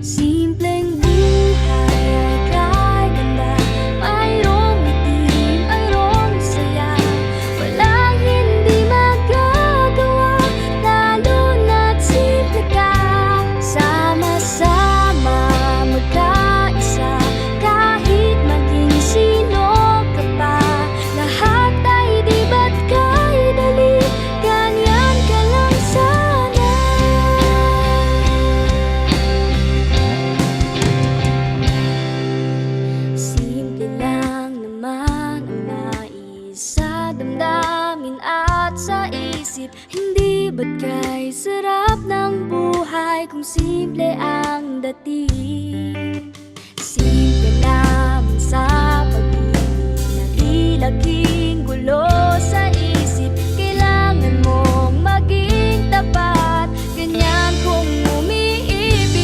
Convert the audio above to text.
Simpleng buhay ay kahit ganda, mayroong ngiti, mayroong saya. Walang hindi magagawa, lalo na't simple ka. Sama-sama, magkaisa, kahit maging sino ka pa. Lahat ay di ba't kay dali, ganyan ka lang sana. Simple lang naman ang nais sa damdamin at sa isip. Hindi ba't kay sarap ng buhay kung simple ang dating?